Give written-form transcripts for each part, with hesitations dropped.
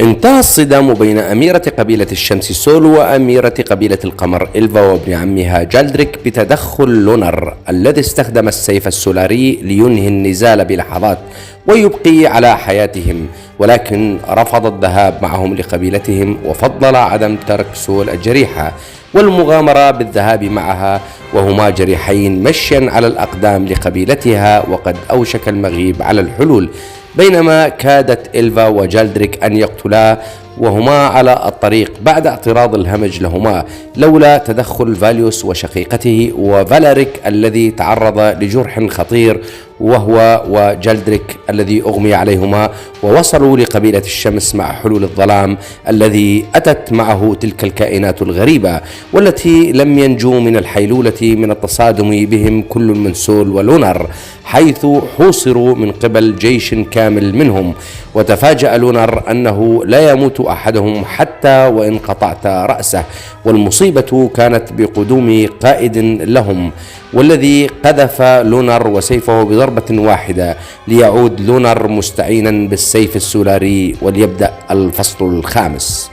انتهى الصدام بين أميرة قبيلة الشمس سول وأميرة قبيلة القمر إلفا وابن عمها جالدريك بتدخل لونر الذي استخدم السيف السولاري لينهي النزال بلحظات ويبقي على حياتهم، ولكن رفض الذهاب معهم لقبيلتهم وفضل عدم ترك سول الجريحة والمغامرة بالذهاب معها وهما جريحين مشيا على الأقدام لقبيلتها، وقد أوشك المغيب على الحلول بينما كادت إلفا وجالدريك أن يقتلا وهما على الطريق بعد اعتراض الهمج لهما لولا تدخل فاليوس وشقيقته وفالاريك الذي تعرض لجرح خطير وهو وجالدريك الذي أغمي عليهما، ووصلوا لقبيلة الشمس مع حلول الظلام الذي أتت معه تلك الكائنات الغريبة والتي لم ينجوا من الحيلولة من التصادم بهم كل من سول ولونر، حيث حوصروا من قبل جيش كامل منهم. وتفاجأ لونر أنه لا يموت أحدهم حتى وإن قطعت رأسه، والمصيبة كانت بقدوم قائد لهم والذي قذف لونر وسيفه بضربة واحدة ليعود لونر مستعينا بالسيف السولاري وليبدأ الفصل الخامس.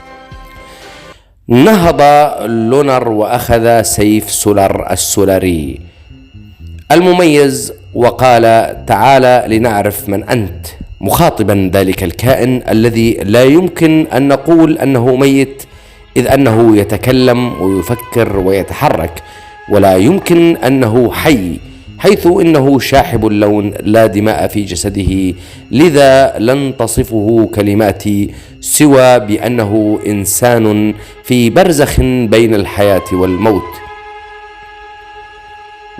نهض لونر وأخذ سيف سولر السولاري المميز وقال: تعال لنعرف من أنت، مخاطبا ذلك الكائن الذي لا يمكن أن نقول أنه ميت إذ أنه يتكلم ويفكر ويتحرك، ولا يمكن أنه حي حيث إنه شاحب اللون لا دماء في جسده، لذا لن تصفه كلماتي سوى بأنه إنسان في برزخ بين الحياة والموت.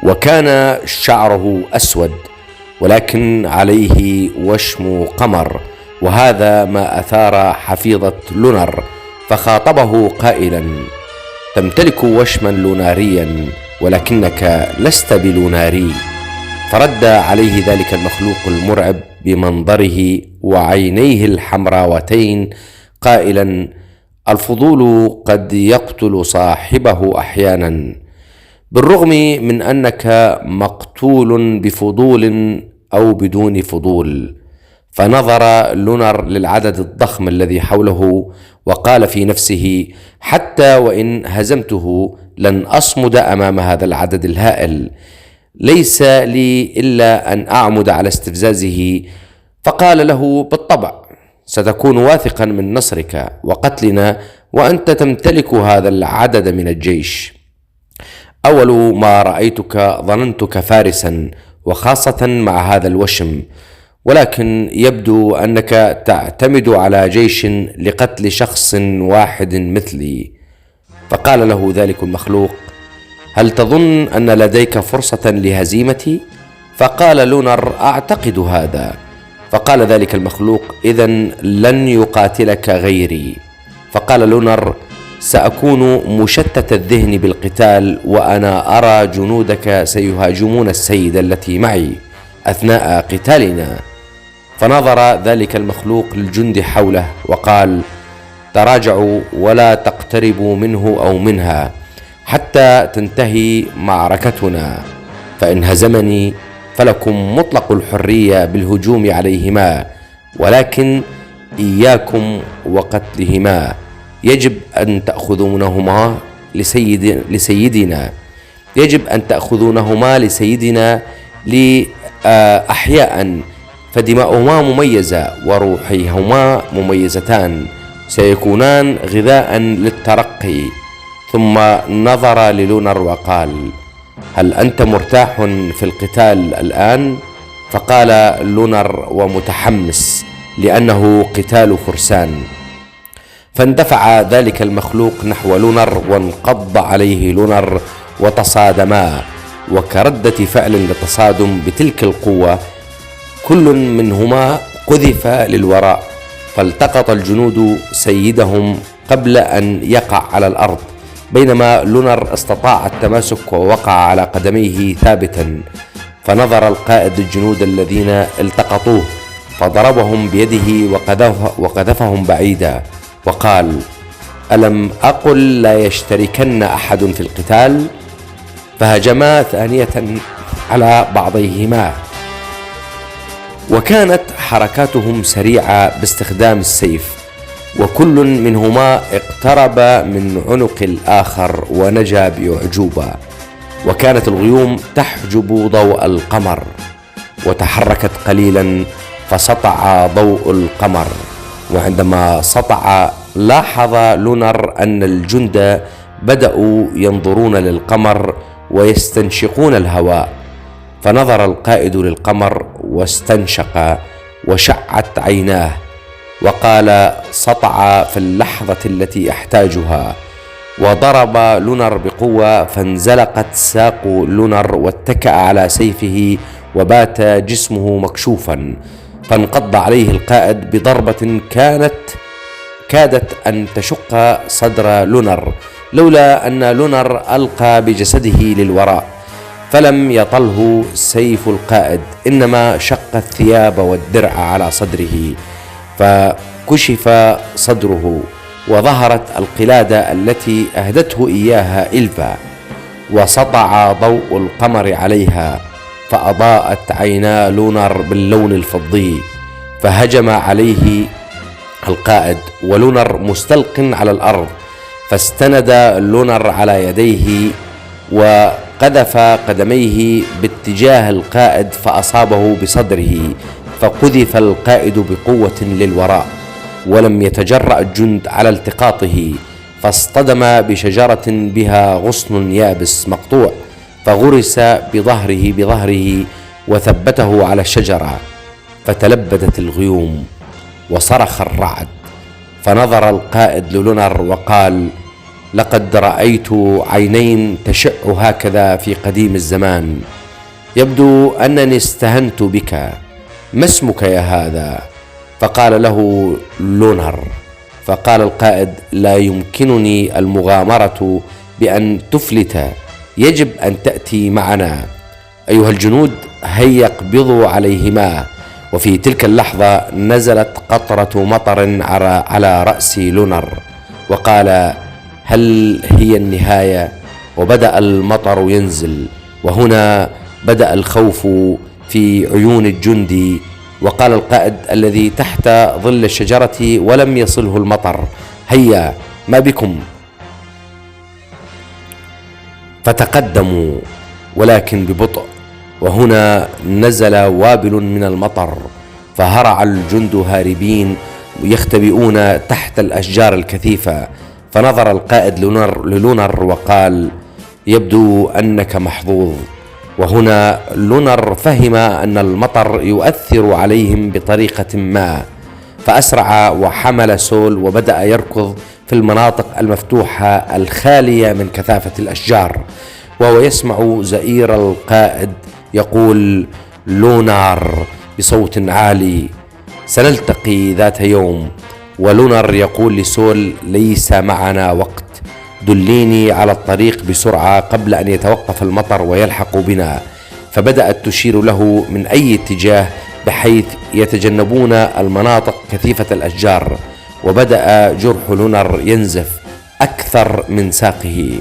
وكان شعره أسود ولكن عليه وشم قمر، وهذا ما أثار حفيظة لونر فخاطبه قائلا: تمتلك وشما لوناريا ولكنك لست بلوناري. فرد عليه ذلك المخلوق المرعب بمنظره وعينيه الحمراوتين قائلا: الفضول قد يقتل صاحبه أحيانا، بالرغم من أنك مقتول بفضول أو بدون فضول. فنظر لونر للعدد الضخم الذي حوله وقال في نفسه: حتى وإن هزمته لن أصمد أمام هذا العدد الهائل، ليس لي إلا أن أعمد على استفزازه. فقال له: بالطبع ستكون واثقا من نصرك وقتلنا وأنت تمتلك هذا العدد من الجيش. أول ما رأيتك ظننتك فارسا، وخاصة مع هذا الوشم، ولكن يبدو أنك تعتمد على جيش لقتل شخص واحد مثلي. فقال له ذلك المخلوق: هل تظن أن لديك فرصة لهزيمتي؟ فقال لونر: أعتقد هذا. فقال ذلك المخلوق: إذن لن يقاتلك غيري. فقال لونر: سأكون مشتت الذهن بالقتال وأنا أرى جنودك سيهاجمون السيدة التي معي أثناء قتالنا. فنظر ذلك المخلوق للجند حوله وقال: تراجعوا ولا تقتربوا منه أو منها حتى تنتهي معركتنا، فإن هزمني فلكم مطلق الحرية بالهجوم عليهما، ولكن إياكم وقتلهما. يجب أن تأخذونهما لسيدنا يجب أن تأخذونهما لسيدنا لأحياء، فدماؤهما مميزة وروحيهما مميزتان، سيكونان غذاء للترقي. ثم نظر للونر وقال: هل أنت مرتاح في القتال الآن؟ فقال لونر ومتحمس لأنه قتال فرسان. فاندفع ذلك المخلوق نحو لونر وانقض عليه لونر وتصادما، وكردة فعل للتصادم بتلك القوة كل منهما قذف للوراء، فالتقط الجنود سيدهم قبل أن يقع على الأرض، بينما لونر استطاع التماسك ووقع على قدميه ثابتا. فنظر القائد الجنود الذين التقطوه فضربهم بيده وقذفهم بعيدا وقال: ألم أقل لا يشتركن أحد في القتال؟ فهجما ثانية على بعضيهما، وكانت حركاتهم سريعة باستخدام السيف، وكل منهما اقترب من عنق الآخر ونجا بأعجوبة. وكانت الغيوم تحجب ضوء القمر، وتحركت قليلا فسطع ضوء القمر. وعندما سطع لاحظ لونر أن الجند بدأوا ينظرون للقمر ويستنشقون الهواء، فنظر القائد للقمر واستنشق وشعت عيناه وقال: سطع في اللحظة التي أحتاجها. وضرب لونر بقوة فانزلقت ساق لونر واتكأ على سيفه وبات جسمه مكشوفا، فانقض عليه القائد بضربة كادت أن تشق صدر لونر، لولا أن لونر ألقى بجسده للوراء، فلم يطله سيف القائد، إنما شق الثياب والدرع على صدره، فكشف صدره وظهرت القلادة التي أهدته إياها إلفا، وسطع ضوء القمر عليها فأضاءت عينا لونر باللون الفضي، فهجم عليه القائد ولونر مستلق على الأرض، فاستند لونر على يديه وقذف قدميه باتجاه القائد فأصابه بصدره، فقذف القائد بقوة للوراء، ولم يتجرأ الجند على التقاطه، فاصطدم بشجرة بها غصن يابس مقطوع، فغرس بظهره وثبته على الشجرة، فتلبدت الغيوم وصرخ الرعد. فنظر القائد للونر وقال: لقد رأيت عينين تشع هكذا في قديم الزمان، يبدو أنني استهنت بك، ما اسمك يا هذا؟ فقال له لونر. فقال القائد: لا يمكنني المغامرة بأن تفلت، يجب أن تأتي معنا. أيها الجنود، هيا اقبضوا عليهما. وفي تلك اللحظة نزلت قطرة مطر على رأس لونر، وقال: هل هي النهاية؟ وبدأ المطر ينزل، وهنا بدأ الخوف في عيون الجندي. وقال القائد الذي تحت ظل الشجرة ولم يصله المطر: هيا، ما بكم؟ فتقدموا ولكن ببطء، وهنا نزل وابل من المطر، فهرع الجند هاربين يختبئون تحت الأشجار الكثيفة. فنظر القائد للونر وقال: يبدو أنك محظوظ. وهنا لونر فهم أن المطر يؤثر عليهم بطريقة ما، فأسرع وحمل سول وبدأ يركض في المناطق المفتوحة الخالية من كثافة الأشجار، وهو يسمع زئير القائد يقول: لونر بصوت عالي: سنلتقي ذات يوم. ولونر يقول لسول: ليس معنا وقت، دليني على الطريق بسرعة قبل أن يتوقف المطر ويلحق بنا. فبدأت تشير له من أي اتجاه بحيث يتجنبون المناطق كثيفة الأشجار. وبدأ جرح لونر ينزف أكثر من ساقه.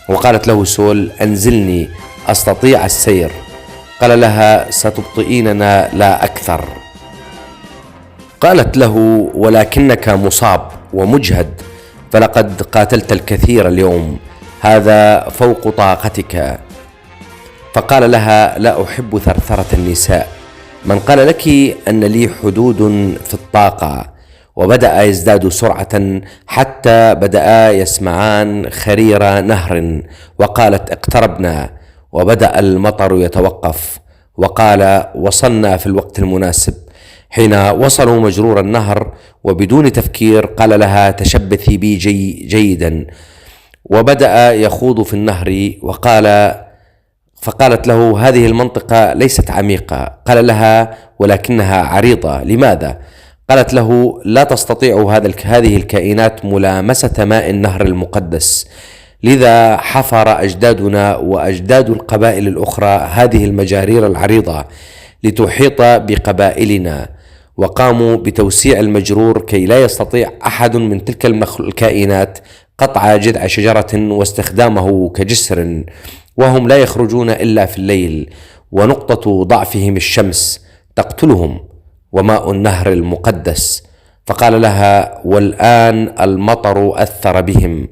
وقالت له سول: أنزلني، أستطيع السير. قال لها: ستبطئيننا لا أكثر. قالت له: ولكنك مصاب ومجهد، فلقد قاتلت الكثير اليوم، هذا فوق طاقتك. فقال لها: لا أحب ثرثرة النساء، من قال لك أن لي حدود في الطاقة؟ وبدأ يزداد سرعة حتى بدأ يسمعان خرير نهر. وقالت: اقتربنا، وبدأ المطر يتوقف. وقال: وصلنا في الوقت المناسب. حين وصلوا مجرور النهر وبدون تفكير قال لها: تشبثي بي جيدا. وبدأ يخوض في النهر. فقالت له: هذه المنطقة ليست عميقة. قال لها: ولكنها عريضة، لماذا؟ قالت له: لا تستطيع هذه الكائنات ملامسة ماء النهر المقدس، لذا حفر أجدادنا وأجداد القبائل الأخرى هذه المجارير العريضة لتحيط بقبائلنا، وقاموا بتوسيع المجرور كي لا يستطيع أحد من تلك الكائنات قطع جذع شجرة واستخدامه كجسر، وهم لا يخرجون إلا في الليل، ونقطة ضعفهم الشمس تقتلهم وماء النهر المقدس. فقال لها: والآن المطر أثر بهم،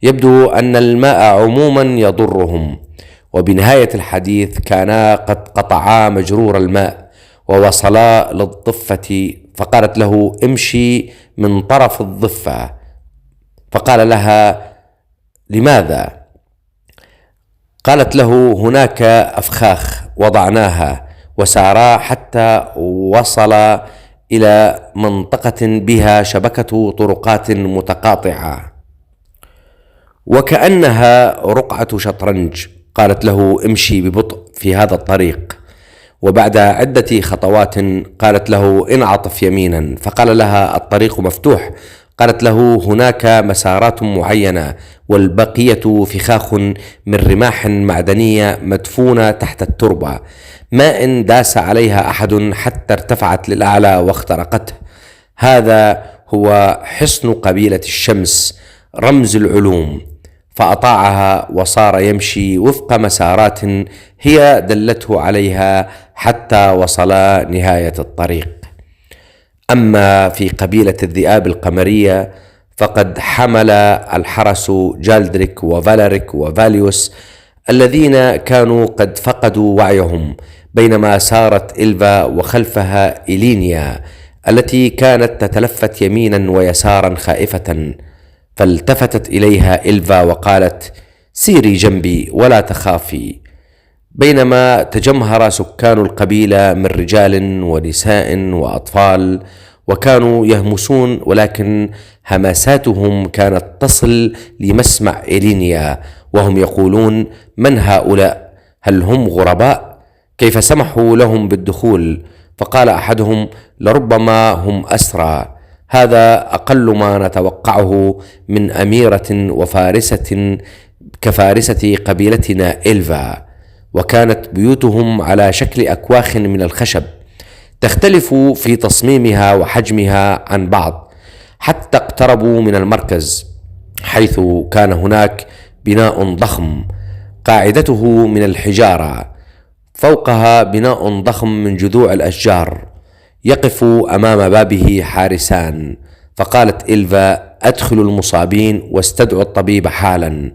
يبدو أن الماء عموما يضرهم. وبنهاية الحديث كانا قد قطعا مجرور الماء ووصلا للضفة، فقالت له: امشي من طرف الضفة. فقال لها: لماذا؟ قالت له: هناك أفخاخ وضعناها، وسارا حتى وصل إلى منطقة بها شبكة طرقات متقاطعة وكأنها رقعة شطرنج. قالت له: امشي ببطء في هذا الطريق. وبعد عدة خطوات قالت له: انعطف يمينا. فقال لها: الطريق مفتوح. قالت له: هناك مسارات معينة، والبقية فخاخ من رماح معدنية مدفونة تحت التربة، ما إن داس عليها أحد حتى ارتفعت للأعلى واخترقته. هذا هو حصن قبيلة الشمس، رمز العلوم. فأطاعها وصار يمشي وفق مسارات هي دلته عليها حتى وصلا نهاية الطريق. أما في قبيلة الذئاب القمرية فقد حمل الحرس جالدريك وفالريك وفاليوس الذين كانوا قد فقدوا وعيهم بينما سارت إلفا وخلفها إلينيا التي كانت تتلفت يمينا ويسارا خائفة. فالتفتت إليها إلفا وقالت: سيري جنبي ولا تخافي. بينما تجمهر سكان القبيلة من رجال ونساء وأطفال وكانوا يهمسون، ولكن همساتهم كانت تصل لمسمع إلينيا وهم يقولون: من هؤلاء؟ هل هم غرباء؟ كيف سمحوا لهم بالدخول؟ فقال أحدهم: لربما هم أسرى. هذا أقل ما نتوقعه من أميرة وفارسة كفارسة قبيلتنا إلفا. وكانت بيوتهم على شكل أكواخ من الخشب تختلف في تصميمها وحجمها عن بعض، حتى اقتربوا من المركز حيث كان هناك بناء ضخم قاعدته من الحجارة، فوقها بناء ضخم من جذوع الأشجار، يقف أمام بابه حارسان. فقالت إلفا: أدخلوا المصابين واستدعوا الطبيب حالا.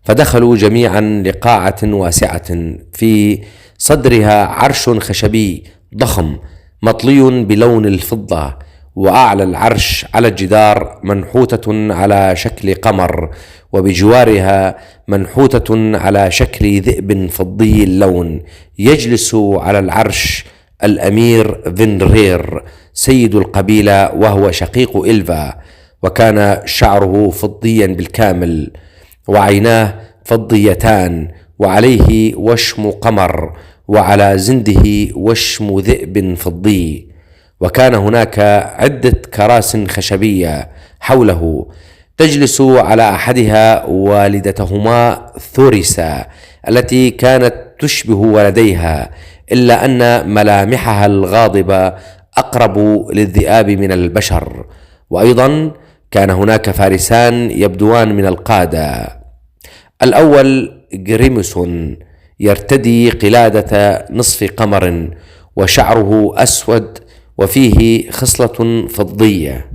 فدخلوا جميعا لقاعة واسعة في صدرها عرش خشبي ضخم مطلي بلون الفضة، وأعلى العرش على الجدار منحوتة على شكل قمر، وبجوارها منحوتة على شكل ذئب فضي اللون. يجلس على العرش الأمير فينرير سيد القبيلة وهو شقيق إلفا، وكان شعره فضيا بالكامل وعيناه فضيتان، وعليه وشم قمر، وعلى زنده وشم ذئب فضي. وكان هناك عدة كراس خشبية حوله، تجلس على أحدها والدتهما ثوريسا التي كانت تشبه ولديها، إلا أن ملامحها الغاضبة أقرب للذئاب من البشر. وأيضا كان هناك فارسان يبدوان من القادة. الأول غريمسون يرتدي قلادة نصف قمر وشعره أسود وفيه خصلة فضية،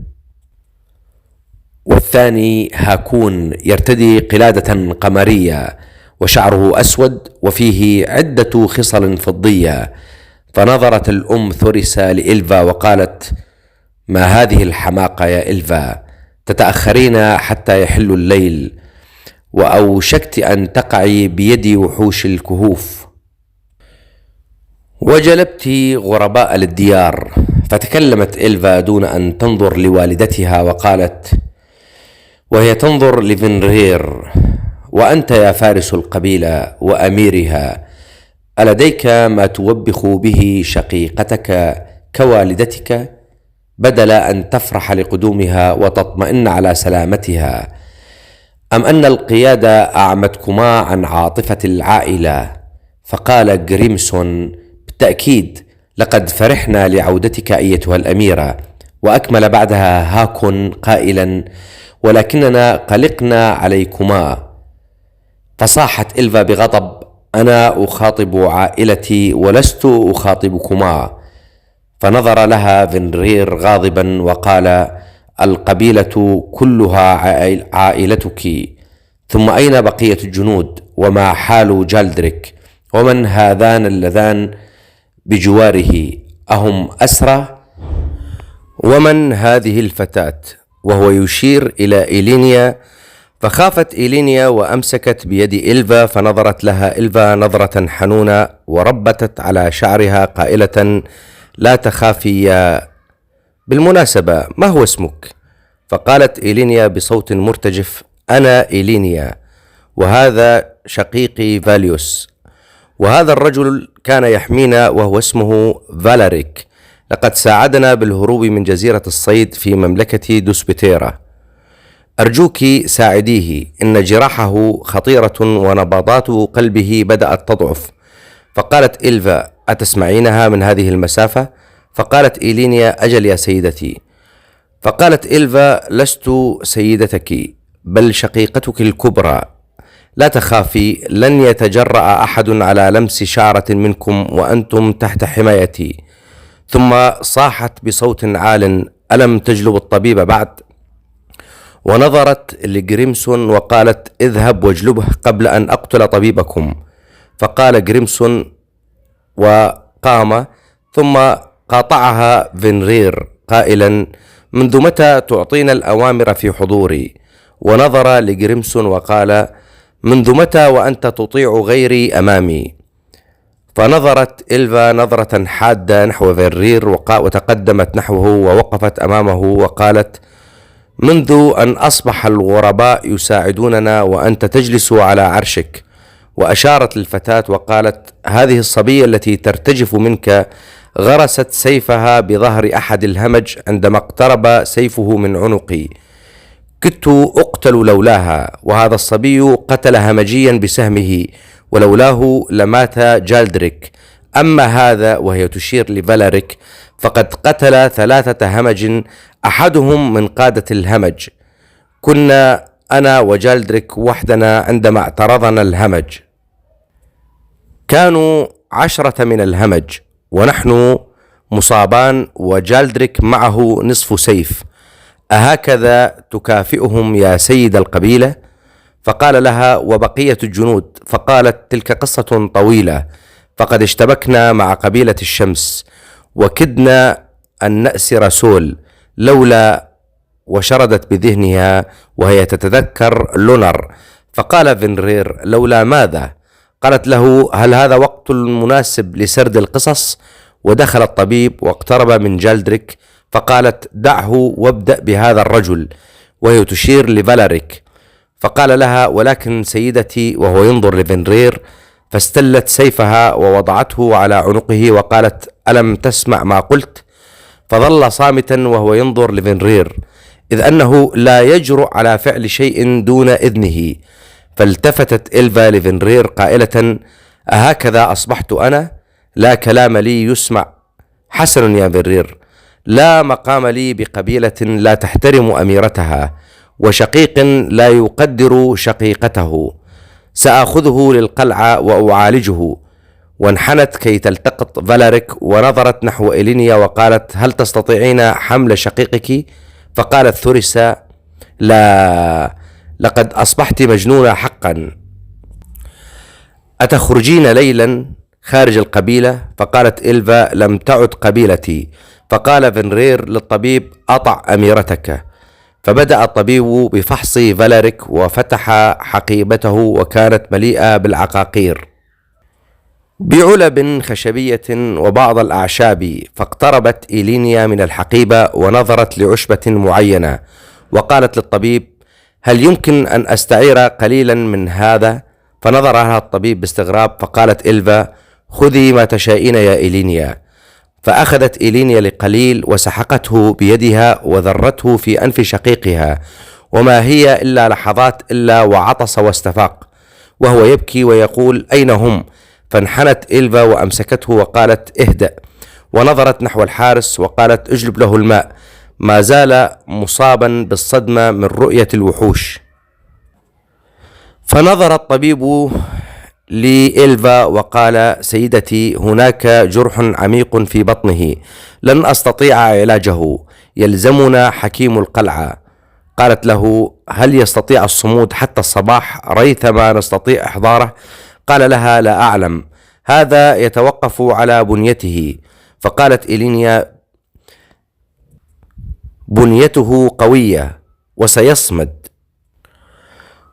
والثاني هاكون يرتدي قلادة قمرية وشعره أسود وفيه عدة خصل فضية. فنظرت الأم ثوريسا لإلفا وقالت: ما هذه الحماقة يا إلفا؟ تتأخرين حتى يحل الليل، وأوشكت أن تقعي بيد وحوش الكهوف، وجلبت غرباء للديار. فتكلمت إلفا دون أن تنظر لوالدتها وقالت وهي تنظر لفينرير: وأنت يا فارس القبيلة وأميرها، ألديك ما توبخ به شقيقتك كوالدتك بدل أن تفرح لقدومها وتطمئن على سلامتها؟ أم أن القيادة أعمتكما عن عاطفة العائلة؟ فقال غريمسون: بالتأكيد لقد فرحنا لعودتك أيتها الأميرة. وأكمل بعدها هاكون قائلا: ولكننا قلقنا عليكما. فصاحت إلفا بغضب: أنا أخاطب عائلتي ولست أخاطبكما. فنظر لها فينرير غاضبا وقال: القبيلة كلها عائلتك، ثم أين بقية الجنود؟ وما حال جالدريك؟ ومن هذان اللذان بجواره؟ أهم أسرى؟ ومن هذه الفتاة؟ وهو يشير إلى إيلينيا. فخافت إيلينيا وأمسكت بيد إلفا، فنظرت لها إلفا نظرة حنونة وربتت على شعرها قائلة: لا تخافي يا... بالمناسبة ما هو اسمك؟ فقالت إيلينيا بصوت مرتجف: أنا إيلينيا، وهذا شقيقي فاليوس، وهذا الرجل كان يحمينا وهو اسمه فالاريك، لقد ساعدنا بالهروب من جزيرة الصيد في مملكة دوسبتيرا، أرجوك ساعديه، إن جراحه خطيرة ونبضات قلبه بدأت تضعف. فقالت إلفا: أتسمعينها من هذه المسافة؟ فقالت إيلينيا: أجل يا سيدتي. فقالت إلفا: لست سيدتك بل شقيقتك الكبرى، لا تخافي، لن يتجرأ أحد على لمس شعرة منكم وأنتم تحت حمايتي. ثم صاحت بصوت عال: ألم تجلب الطبيب بعد؟ ونظرت لجريمسون وقالت: اذهب واجلبه قبل أن أقتل طبيبكم. فقال جريمسون وقام، ثم قاطعها فينرير قائلا: منذ متى تعطينا الأوامر في حضوري؟ ونظر لجريمسون وقال: منذ متى وأنت تطيع غيري أمامي؟ فنظرت إلفا نظرة حادة نحو فينرير وتقدمت نحوه ووقفت أمامه وقالت: منذ أن أصبح الغرباء يساعدوننا وأنت تجلس على عرشك. وأشارت للفتاة وقالت: هذه الصبية التي ترتجف منك غرست سيفها بظهر أحد الهمج عندما اقترب سيفه من عنقي، كدت أقتل لولاها، وهذا الصبي قتل همجيا بسهمه، ولولاه لمات جالدريك. أما هذا، وهي تشير لفالاريك، فقد قتل 3 همج، أحدهم من قادة الهمج. كنا أنا وجالدريك وحدنا عندما اعترضنا الهمج، كانوا 10 من الهمج ونحن مصابان، وجالدريك معه نصف سيف، أهكذا تكافئهم يا سيد القبيلة؟ فقال لها: وبقية الجنود؟ فقالت: تلك قصة طويلة، فقد اشتبكنا مع قبيلة الشمس وكدنا أن نأسر سول لولا، وشردت بذهنها وهي تتذكر لونر. فقال فينرير: لولا ماذا؟ قالت له: هل هذا وقت مناسب لسرد القصص؟ ودخل الطبيب واقترب من جالدريك، فقالت: دعه وابدأ بهذا الرجل، وهي تشير لفالاريك. فقال لها: ولكن سيدتي، وهو ينظر لفينرير، فاستلت سيفها ووضعته على عنقه وقالت: ألم تسمع ما قلت؟ فظل صامتا وهو ينظر لفينرير، إذ أنه لا يجرؤ على فعل شيء دون إذنه. فالتفتت إلفا لفينرير قائلة: أهكذا أصبحت أنا؟ لا كلام لي يسمع. حسن يا فينرير، لا مقام لي بقبيلة لا تحترم أميرتها، وشقيق لا يقدر شقيقته. سآخذه للقلعة وأعالجه. وانحنت كي تلتقط فالاريك، ونظرت نحو إيلينيا وقالت: هل تستطيعين حمل شقيقك؟ فقالت ثوريسا: لا، لقد أصبحت مجنونة حقا. أتخرجين ليلا خارج القبيلة؟ فقالت إلفا: لم تعد قبيلتي. فقال فينرير للطبيب: أطع أميرتك. فبدأ الطبيب بفحص فالاريك وفتح حقيبته، وكانت مليئة بالعقاقير بعلب خشبية وبعض الأعشاب. فاقتربت إيلينيا من الحقيبة ونظرت لعشبة معينة، وقالت للطبيب: هل يمكن أن أستعير قليلا من هذا؟ فنظر لها الطبيب باستغراب. فقالت إلفا: خذي ما تشائين يا إيلينيا. فأخذت إيلينيا لقليل وسحقته بيدها وذرته في أنف شقيقها، وما هي إلا لحظات إلا وعطس واستفاق وهو يبكي ويقول: أين هم؟ فانحنت إلفا وأمسكته وقالت: اهدأ. ونظرت نحو الحارس وقالت: اجلب له الماء، ما زال مصابا بالصدمة من رؤية الوحوش. فنظر الطبيب لإلفا وقال: سيدتي، هناك جرح عميق في بطنه، لن أستطيع علاجه، يلزمنا حكيم القلعة. قالت له: هل يستطيع الصمود حتى الصباح ريثما نستطيع إحضاره؟ قال لها: لا أعلم، هذا يتوقف على بنيته. فقالت إيلينيا: بنيته قوية وسيصمد،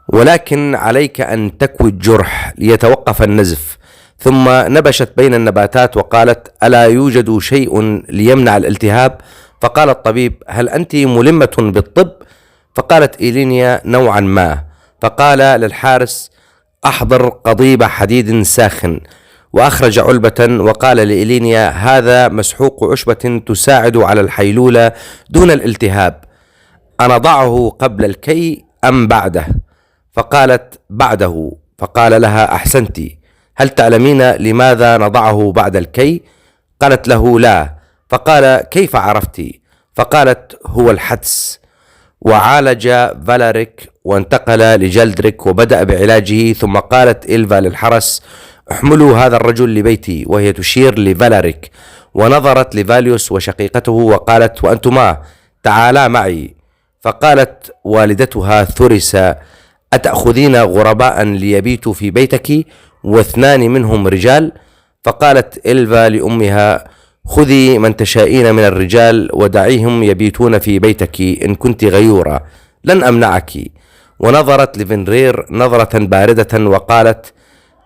ولكن عليك أن تكوي الجرح ليتوقف النزف. ثم نبشت بين النباتات وقالت: ألا يوجد شيء ليمنع الالتهاب؟ فقال الطبيب: هل أنت ملمة بالطب؟ فقالت إيلينيا: نوعا ما. فقال للحارس: أحضر قضيب حديد ساخن. وأخرج علبة وقال لإيلينيا: هذا مسحوق عشبة تساعد على الحيلولة دون الالتهاب، أنضعه قبل الكي أم بعده؟ فقالت: بعده. فقال لها: أحسنت، هل تعلمين لماذا نضعه بعد الكي؟ قالت له: لا. فقال: كيف عرفت؟ فقالت: هو الحدس. وعالج فالاريك وانتقل لجلدريك وبدأ بعلاجه. ثم قالت إلفا للحرس: احملوا هذا الرجل لبيتي، وهي تشير لفالاريك، ونظرت لفاليوس وشقيقته وقالت: وأنتما تعالا معي. فقالت والدتها ثوريسا: أتأخذين غرباء ليبيتوا في بيتك واثنان منهم رجال؟ فقالت إلفا لأمها: خذي من تشائين من الرجال ودعيهم يبيتون في بيتك إن كنت غيورة، لن أمنعك. ونظرت لفنرير نظرة باردة وقالت: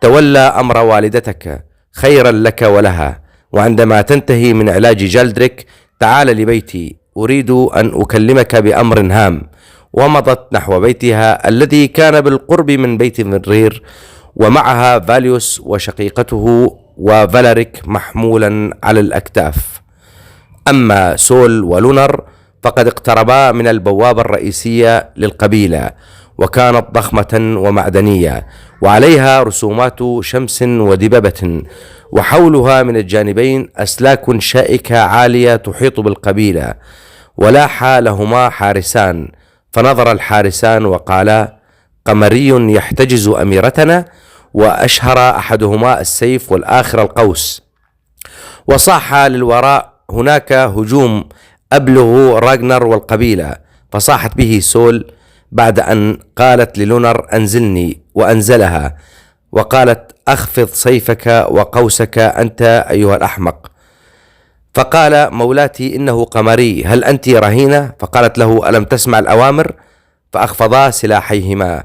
تولى أمر والدتك، خيرا لك ولها، وعندما تنتهي من علاج جلدريك تعال لبيتي، أريد أن أكلمك بأمر هام. ومضت نحو بيتها الذي كان بالقرب من بيت فنرير، ومعها فاليوس وشقيقته وفالاريك محمولا على الأكتاف. أما سول ولونر فقد اقتربا من البوابة الرئيسية للقبيلة، وكانت ضخمة ومعدنية، وعليها رسومات شمس ودببة، وحولها من الجانبين أسلاك شائكة عالية تحيط بالقبيلة. ولاح لهما حارسان، فنظر الحارسان وقالا: قمري يحتجز أميرتنا. وأشهر أحدهما السيف والآخر القوس. وصاح للوراء: هناك هجوم، أبلغ راغنر والقبيلة. فصاحت به سول بعد أن قالت للونر: أنزلني، وأنزلها، وقالت: أخفض سيفك وقوسك أنت أيها الأحمق. فقال: مولاتي، إنه قمري، هل أنت رهينة؟ فقالت له: ألم تسمع الأوامر؟ فأخفضا سلاحيهما.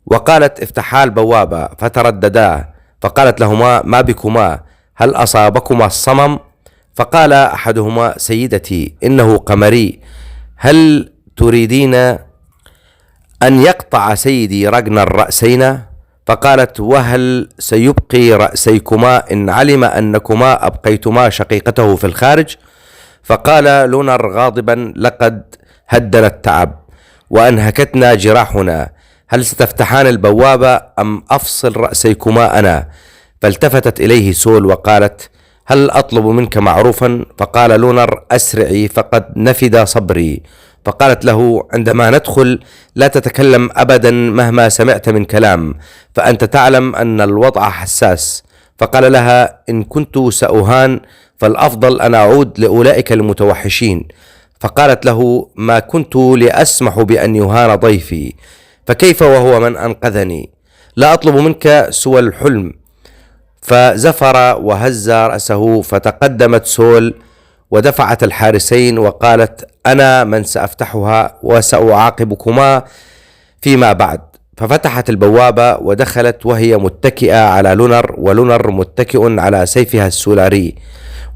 وقالت: افتحا البوابة. فترددا. فقالت لهما: ما بكما؟ هل أصابكما الصمم؟ فقال أحدهما: سيدتي، إنه قمري، هل تريدين أن يقطع سيدي راغنر رأسينا؟ فقالت: وهل سيبقي رأسيكما إن علم أنكما أبقيتما شقيقته في الخارج؟ فقال لونر غاضبا: لقد هدنا التعب وأنهكتنا جراحنا، هل ستفتحان البوابة أم أفصل رأسيكما أنا؟ فالتفتت إليه سول وقالت: هل أطلب منك معروفا؟ فقال لونر: أسرعي فقد نفد صبري. فقالت له: عندما ندخل لا تتكلم أبدا مهما سمعت من كلام، فأنت تعلم أن الوضع حساس. فقال لها: إن كنت سأهان فالأفضل أن أعود لأولئك المتوحشين. فقالت له: ما كنت لأسمح بأن يهان ضيفي، فكيف وهو من أنقذني؟ لا أطلب منك سوى الحلم. فزفر وهز رأسه. فتقدمت سول ودفعت الحارسين وقالت: أنا من سأفتحها وسأعاقبكما فيما بعد. ففتحت البوابة ودخلت وهي متكئة على لونر، ولونر متكئ على سيفها السولاري.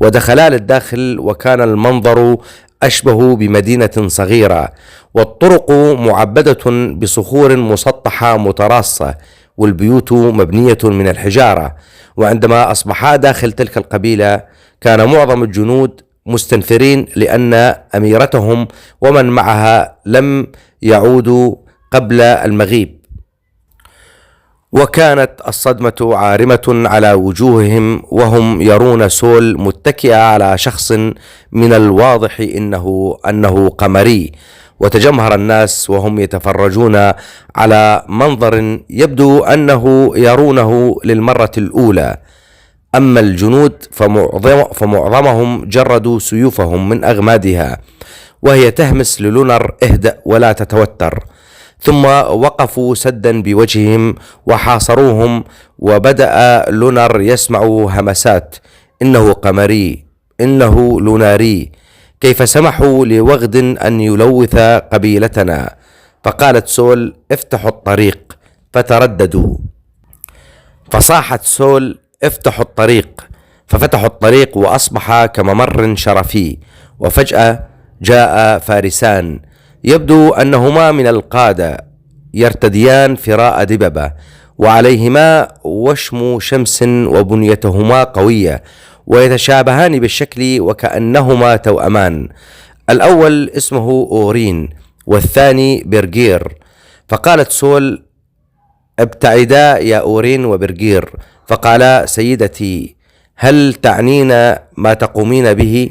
ودخلا للداخل، وكان المنظر أشبه بمدينة صغيرة، والطرق معبدة بصخور مسطحة متراصة، والبيوت مبنية من الحجارة. وعندما أصبحا داخل تلك القبيلة كان معظم الجنود مستنفرين، لأن أميرتهم ومن معها لم يعودوا قبل المغيب، وكانت الصدمة عارمة على وجوههم وهم يرون سول متكئة على شخص من الواضح أنه قمري، وتجمهر الناس وهم يتفرجون على منظر يبدو أنه يرونه للمرة الأولى. أما الجنود فمعظمهم جردوا سيوفهم من أغمادها وهي تهمس للونر: اهدأ ولا تتوتر. ثم وقفوا سدا بوجههم وحاصروهم، وبدأ لونر يسمع همسات: إنه قمري، إنه لوناري، كيف سمحوا لوغد أن يلوث قبيلتنا؟ فقالت سول: افتحوا الطريق. فترددوا، فصاحت سول: افتحوا الطريق. ففتحوا الطريق وأصبح كممر شرفي. وفجأة جاء فارسان يبدو أنهما من القادة، يرتديان فراء دببة وعليهما وشم شمس وبنيتهما قوية ويتشابهان بالشكل وكأنهما توأمان. الأول اسمه أورين والثاني برجير. فقالت سول: ابتعدا يا أورين وبرجير. فقالا: سيدتي، هل تعنين ما تقومين به؟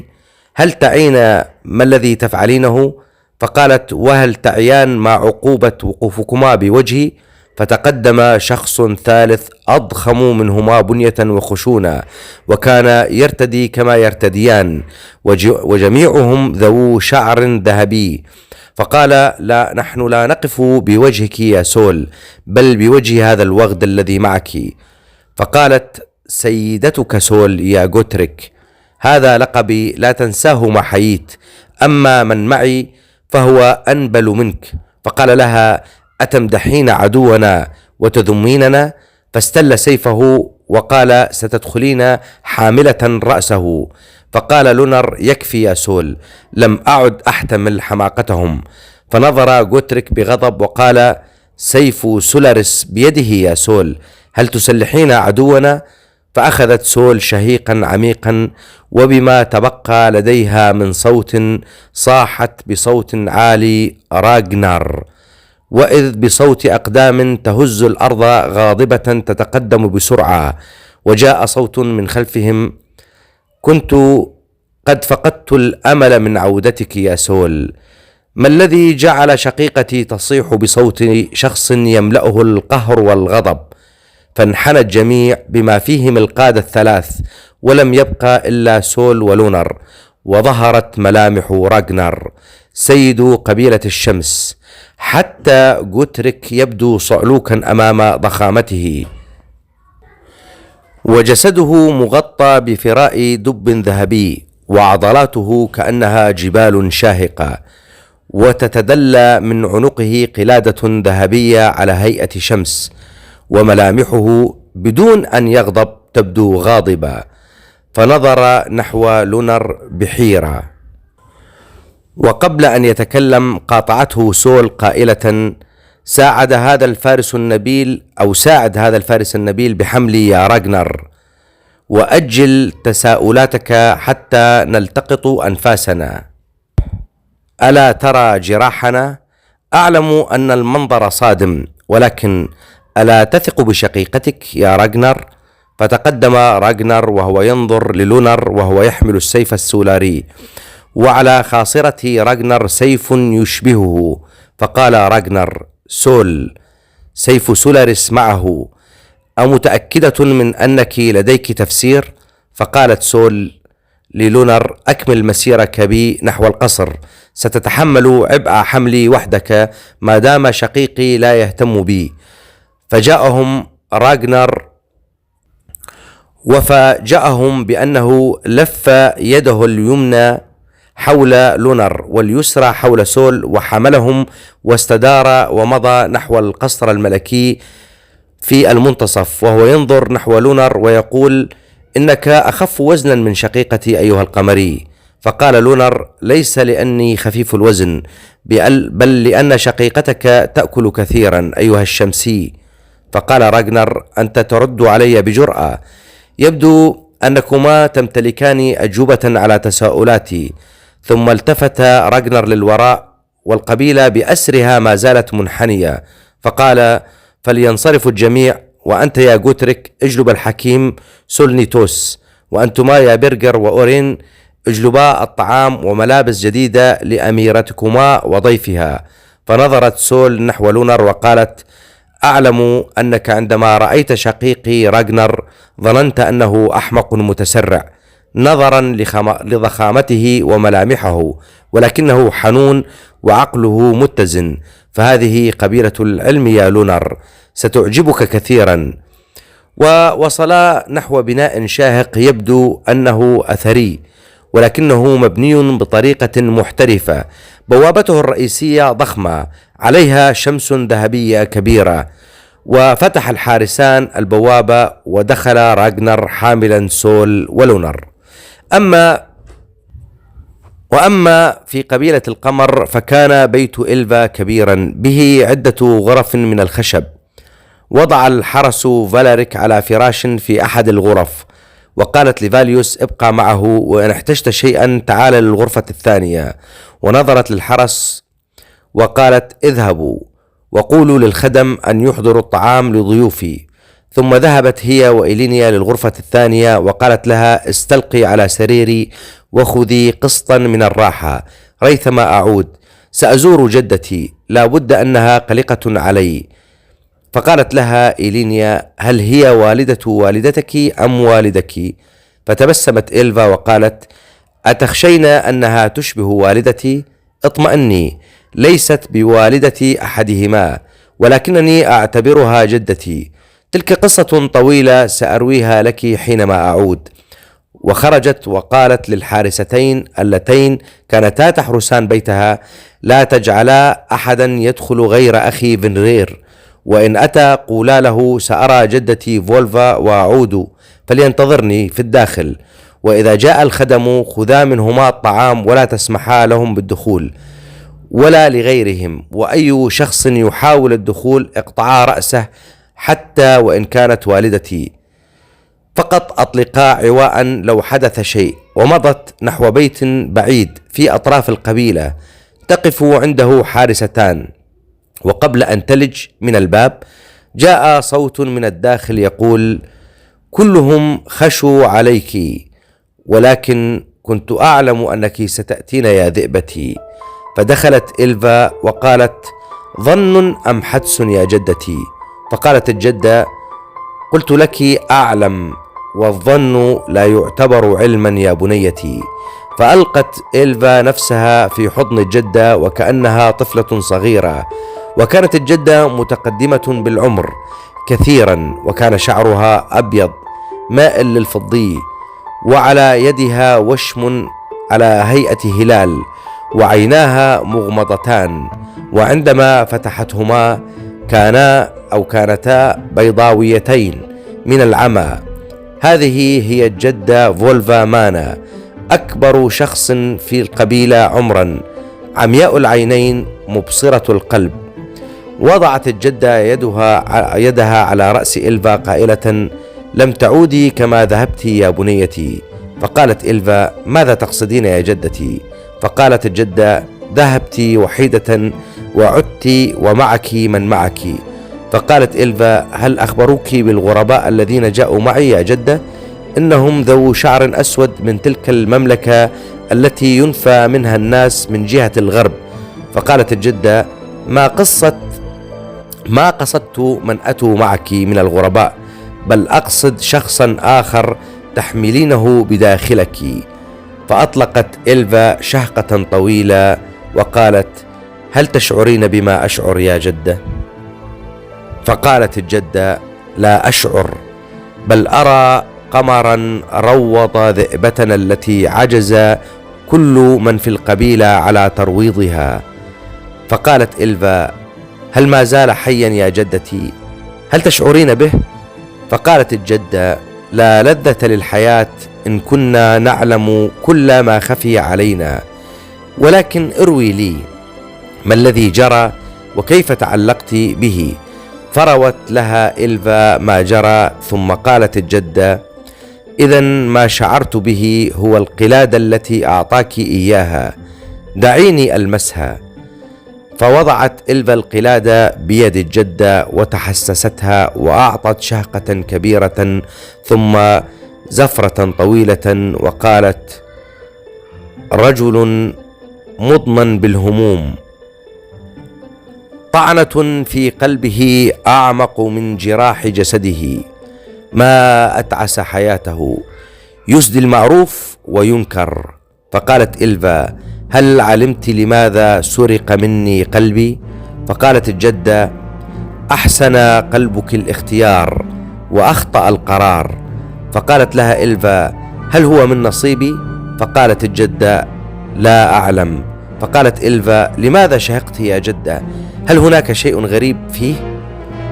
هل تعين ما الذي تفعلينه؟ فقالت: وهل تعيان ما عقوبة وقوفكما بوجهي؟ فتقدم شخص ثالث أضخم منهما بنية وخشونة، وكان يرتدي كما يرتديان، وجميعهم ذو شعر ذهبي. فقال: لا، نحن لا نقف بوجهك يا سول، بل بوجه هذا الوغد الذي معك. فقالت: سيدتك سول يا جوتريك، هذا لقبي لا تنساه ما حييت، أما من معي فهو أنبل منك. فقال لها: أتمدحين عدونا وتذميننا؟ فاستل سيفه وقال: ستدخلين حاملة رأسه. فقال لونر: يكفي يا سول، لم أعد أحتمل حماقتهم. فنظر جوتريك بغضب وقال: سيف سولاريس بيده يا سول، هل تسلحين عدونا؟ فأخذت سول شهيقا عميقا، وبما تبقى لديها من صوت صاحت بصوت عالي: راغنر. وإذ بصوت أقدام تهز الأرض غاضبة تتقدم بسرعة، وجاء صوت من خلفهم: كنت قد فقدت الأمل من عودتك يا سول. ما الذي جعل شقيقتي تصيح بصوت شخص يملأه القهر والغضب؟ فانحنى الجميع بما فيهم القادة الثلاث، ولم يبقى إلا سول ولونر، وظهرت ملامح راغنر سيد قبيلة الشمس، حتى جوتريك يبدو صعلوكا أمام ضخامته، وجسده مغطى بفراء دب ذهبي، وعضلاته كأنها جبال شاهقة، وتتدلى من عنقه قلادة ذهبية على هيئة شمس، وملامحه بدون أن يغضب تبدو غاضبة. فنظر نحو لونر بحيرة، وقبل أن يتكلم قاطعته سول قائلة: ساعد هذا الفارس النبيل بحملي يا راغنر، وأجل تساؤلاتك حتى نلتقط أنفاسنا. ألا ترى جراحنا؟ أعلم أن المنظر صادم، ولكن ألا تثق بشقيقتك يا راغنر؟ فتقدم راغنر وهو ينظر للونر وهو يحمل السيف السولاري، وعلى خاصرة راغنر سيف يشبهه. فقال راغنر: سول، سيف سولاريس معه، أمتأكدة من أنك لديك تفسير؟ فقالت سول للونر: أكمل مسيرك بي نحو القصر، ستتحمل عبء حملي وحدك ما دام شقيقي لا يهتم بي. فجاءهم راغنر وفاجأهم بأنه لف يده اليمنى حول لونر واليسرى حول سول، وحملهم واستدار ومضى نحو القصر الملكي في المنتصف، وهو ينظر نحو لونر ويقول: إنك أخف وزنا من شقيقتي أيها القمري. فقال لونر: ليس لأني خفيف الوزن، بل لأن شقيقتك تأكل كثيرا أيها الشمسي. فقال راغنر: أنت ترد علي بجرأة، يبدو أنكما تمتلكان أجوبة على تساؤلاتي. ثم التفت راغنر للوراء، والقبيلة بأسرها ما زالت منحنية، فقال: فلينصرف الجميع، وأنت يا جوتريك اجلب الحكيم سولنيتوس، وأنتما يا برجر وأورين اجلبا الطعام وملابس جديدة لأميرتكما وضيفها. فنظرت سول نحو لونر وقالت: أعلم أنك عندما رأيت شقيقي راغنر ظننت أنه أحمق متسرع نظرا لضخامته وملامحه، ولكنه حنون وعقله متزن. فهذه قبيلة العلم يا لونر، ستعجبك كثيرا. ووصلا نحو بناء شاهق يبدو أنه أثري، ولكنه مبني بطريقة محترفة. بوابته الرئيسية ضخمة عليها شمس ذهبية كبيرة. وفتح الحارسان البوابة ودخل راغنر حاملا سول ولونر. وأما في قبيلة القمر فكان بيت إلفا كبيرا به عدة غرف من الخشب. وضع الحرس فالاريك على فراش في أحد الغرف، وقالت لفاليوس: ابقى معه، وإن احتجت شيئا تعال للغرفة الثانية. ونظرت للحرس وقالت: اذهبوا وقولوا للخدم أن يحضروا الطعام لضيوفي. ثم ذهبت هي وإيلينيا للغرفة الثانية وقالت لها: استلقي على سريري وخذي قسطا من الراحة ريثما أعود، سأزور جدتي، لا بد أنها قلقة علي. فقالت لها إيلينيا: هل هي والدة والدتك أم والدك؟ فتبسمت إلفا وقالت: أتخشين أنها تشبه والدتي؟ اطمئني، ليست بوالدة أحدهما، ولكنني أعتبرها جدتي. تلك قصة طويلة سأرويها لك حينما أعود. وخرجت وقالت للحارستين اللتين كانتا تحرسان بيتها: لا تجعلا أحدا يدخل غير أخي فينرير، وإن أتى قولا له: سأرى جدتي فولفا وأعود، فلينتظرني في الداخل. وإذا جاء الخدم خذا منهما الطعام ولا تسمحا لهم بالدخول ولا لغيرهم، وأي شخص يحاول الدخول اقطعا رأسه حتى وإن كانت والدتي، فقط أطلقا عواء لو حدث شيء. ومضت نحو بيت بعيد في أطراف القبيلة تقف عنده حارستان. وقبل أن تلج من الباب جاء صوت من الداخل يقول: كلهم خشوا عليك، ولكن كنت أعلم أنك ستأتين يا ذئبتي. فدخلت إلفا وقالت: ظن أم حدس يا جدتي؟ فقالت الجدة: قلت لك أعلم، والظن لا يعتبر علما يا بنيتي. فألقت إلفا نفسها في حضن الجدة وكأنها طفلة صغيرة. وكانت الجدة متقدمة بالعمر كثيرا، وكان شعرها أبيض مائل للفضي، وعلى يدها وشم على هيئة هلال، وعيناها مغمضتان، وعندما فتحتهما كانتا بيضاويتين من العمى. هذه هي الجدة فولفا مانا، أكبر شخص في القبيلة عمرا، عمياء العينين مبصرة القلب. وضعت الجدة يدها على رأس إلفا قائلة: لم تعودي كما ذهبت يا بنيتي. فقالت إلفا: ماذا تقصدين يا جدتي؟ فقالت الجدة: ذهبت وحيدة وعدت ومعك من معك. فقالت إلفا: هل أخبروك بالغرباء الذين جاءوا معي يا جدة؟ إنهم ذو شعر أسود من تلك المملكة التي ينفى منها الناس من جهة الغرب. فقالت الجدة: ما قصدت من أتوا معك من الغرباء، بل أقصد شخصا آخر تحملينه بداخلك. فأطلقت إلفا شهقة طويلة وقالت: هل تشعرين بما أشعر يا جدة؟ فقالت الجدة: لا أشعر، بل أرى قمرا روض ذئبتنا التي عجز كل من في القبيلة على ترويضها. فقالت إلفا: هل ما زال حيا يا جدتي؟ هل تشعرين به؟ فقالت الجدة: لا لذة للحياة إن كنا نعلم كل ما خفي علينا، ولكن اروي لي ما الذي جرى وكيف تعلقت به. فروت لها إلفا ما جرى، ثم قالت الجدة: إذن ما شعرت به هو القلادة التي أعطاك إياها، دعيني ألمسها. فوضعت إلفا القلادة بيد الجدة وتحسستها، وأعطت شهقة كبيرة ثم زفرة طويلة، وقالت: رجل مضمن بالهموم، طعنة في قلبه أعمق من جراح جسده، ما أتعس حياته، يسدي المعروف وينكر. فقالت إلفا: هل علمت لماذا سرق مني قلبي؟ فقالت الجدة: أحسن قلبك الاختيار وأخطأ القرار. فقالت لها إلفا: هل هو من نصيبي؟ فقالت الجدة: لا أعلم. فقالت إلفا: لماذا شهقت يا جدة؟ هل هناك شيء غريب فيه؟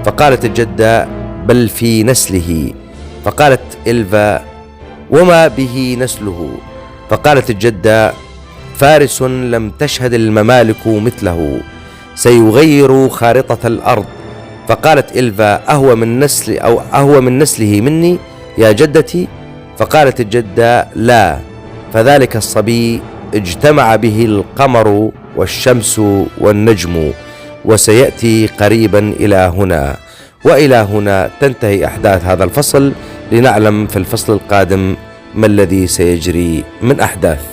فقالت الجدة: بل في نسله. فقالت إلفا: وما به نسله؟ فقالت الجدة: فارس لم تشهد الممالك مثله، سيغير خارطة الأرض. فقالت إلفا: أهو من نسله مني يا جدتي؟ فقالت الجدة: لا، فذلك الصبي اجتمع به القمر والشمس والنجم، وسيأتي قريبا إلى هنا. وإلى هنا تنتهي أحداث هذا الفصل، لنعلم في الفصل القادم ما الذي سيجري من أحداث.